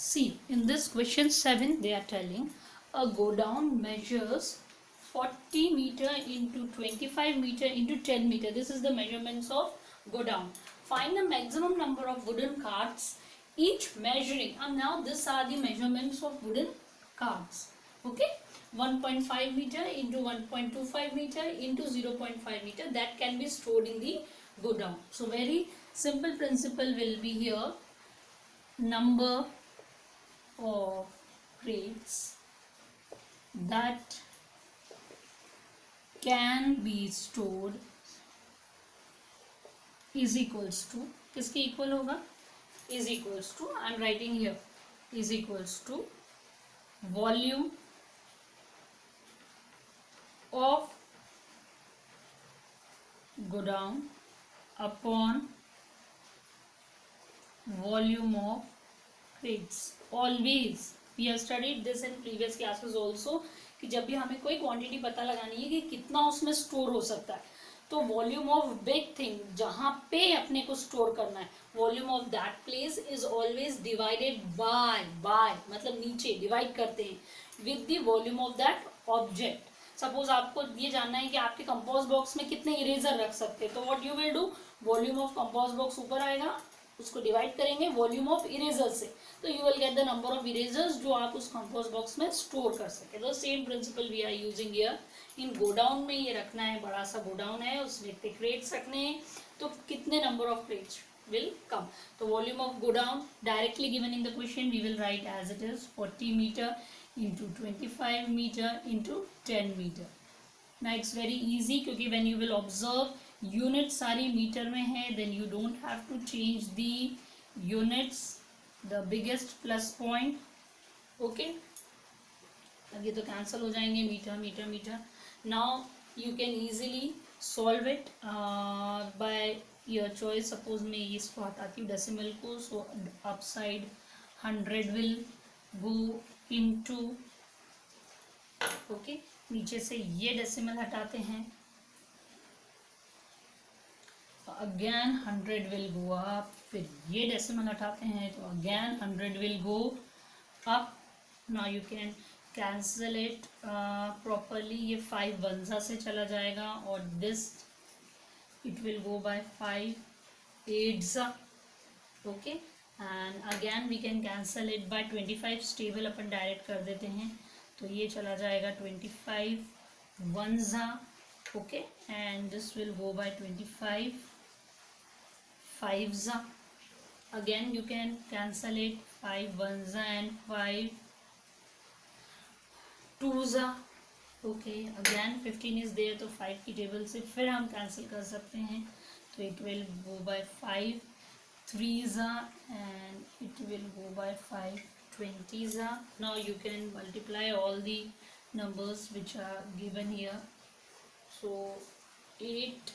See, in this question 7, they are telling a go down measures 40 meter into 25 meter into 10 meter. This is the measurements of go down. Find the maximum number of wooden carts, each measuring. And now these are the measurements of wooden carts. Okay, 1.5 meter into 1.25 meter into 0.5 meter. That can be stored in the go down. So very simple principle will be here. Number of crates that can be stored is equals to, किसके equal होगा, is equals to, I am writing here, is equals to volume of go down upon volume of crates. Always we have studied this in previous classes also कि जब भी हमें कोई quantity पता लगानी है कि कितना उसमें स्टोर हो सकता है, तो वॉल्यूम ऑफ बिग थिंग जहाँ पे अपने को स्टोर करना है, volume of that place is always divided by मतलब नीचे डिवाइड करते हैं with the volume of that object. Suppose आपको ये जानना है कि आपके कंपोज बॉक्स में कितने इरेजर रख सकते हैं, तो what you will do, volume of compose box ऊपर आएगा, उसको डिवाइड करेंगे वॉल्यूम ऑफ इरेजर से, तो you will get the number of erasers जो आप उस कंपोज बॉक्स में स्टोर कर सके. तो same principle we are using here in godown में. ये रखना है, बड़ा सा गोडाउन है, उसमें इतने क्रेट्स रखने हैं, तो कितने number of crates will come. तो volume of godown directly given in the question we will write as it is 40 metre into 25 metre into 10 metre. Now it's very easy क्योंकि when you will observe unit सारी metre में है, then you don't have to change the units, the biggest plus point. Okay, अब ये तो cancel हो जाएंगे, metre metre metre. Now you can easily solve it by your choice. Suppose मैं इसको हटाती हूँ डेसिमल को, so upside 100 will go into, okay, नीचे से ये डेसिमल हटाते हैं, अगेन 100 विल गो अप, फिर ये डेसिमल हटाते हैं तो again 100 will go up. Now you can cancel it properly. ये 5 वंजा से चला जाएगा और this it will go by 5 eights. Okay, and again we can cancel it by 25 stable अपन डायरेक्ट कर देते हैं, तो ये चला जाएगा 25 वंजा. Okay, and this will go by 25 5s. Again you can cancel it, 5 वंजा and 5 2s. Okay, again 15 is there, तो 5 की टेबल से फिर हम कैंसिल कर सकते हैं, तो it will go by 5 3s and it will go by 5 20s. Now you can multiply all the numbers which are given here. So 8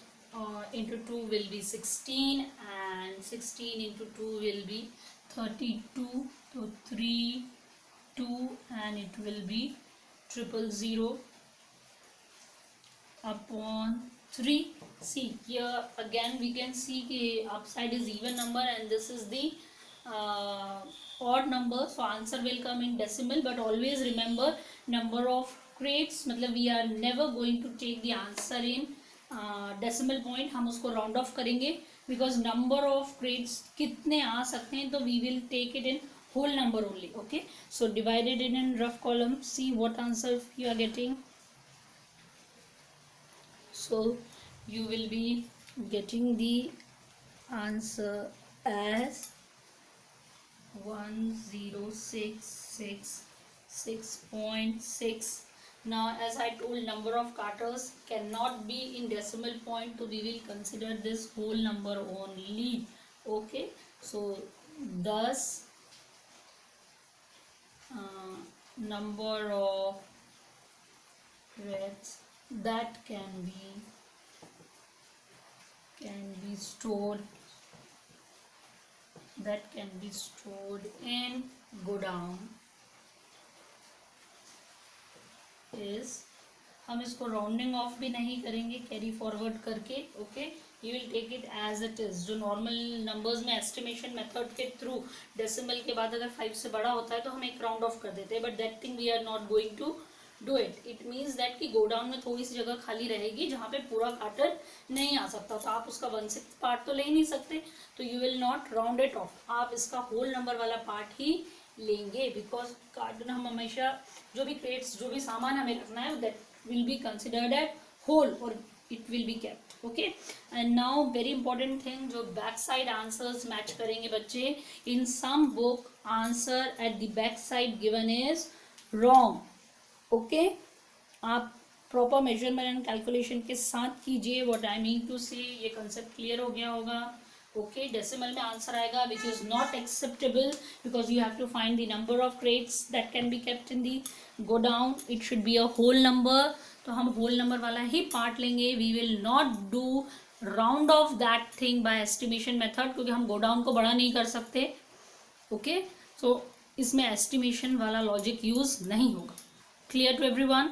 into 2 will be 16 and 16 into 2 will be 32. So 3 2 and it will be 000 upon 3. See here again we can see कि upside is even number and this is the odd number, so answer will come in decimal. But always remember number of crates, मतलब we are never going to take the answer in decimal point, हम उसको round off करेंगे because number of crates कितने आ सकते हैं, तो we will take it in whole number only. Okay, so divided in rough column, see what answer you are getting. So you will be getting the answer as 1066.6. Now as I told, number of carters cannot be in decimal point, so we will consider this whole number only. Okay, so thus number of threads that can be stored in go down is, हम इसको rounding off भी नहीं करेंगे carry forward करके. Okay, you will take it as it is. जो normal numbers में estimation method के through decimal के बाद अगर 5 से बड़ा होता है तो हम एक राउंड ऑफ कर देते हैं, but that thing we are not going to do it. It means that कि गो डाउन में थोड़ी सी जगह खाली रहेगी जहाँ पे पूरा कार्टर नहीं आ सकता, तो आप उसका 1/6 पार्ट तो ले ही नहीं सकते, तो you will not round it of, आप इसका होल नंबर वाला पार्ट ही लेंगे, बिकॉज कार्टन हम हमेशा जो भी क्रेट्स जो भी सामान हमें रखना है that will be considered at whole और it will be kept. Okay, and now very important thing, जो बैक साइड आंसर्स मैच करेंगे बच्चे, in some book answer at the back side given is wrong. Okay, आप proper measurement and calculation के साथ कीजिए। What I mean to से, ये concept clear हो गया होगा। ओके, डेसिमल में आंसर आएगा which is not acceptable because you have to find the number of crates that can be kept in the godown. It should be a whole number, तो हम whole number वाला ही part लेंगे। We will not do round off that thing by estimation method, क्योंकि हम go down को बड़ा नहीं कर सकते। ओके, सो इसमें एस्टिमेशन वाला लॉजिक यूज नहीं होगा। Clear to everyone?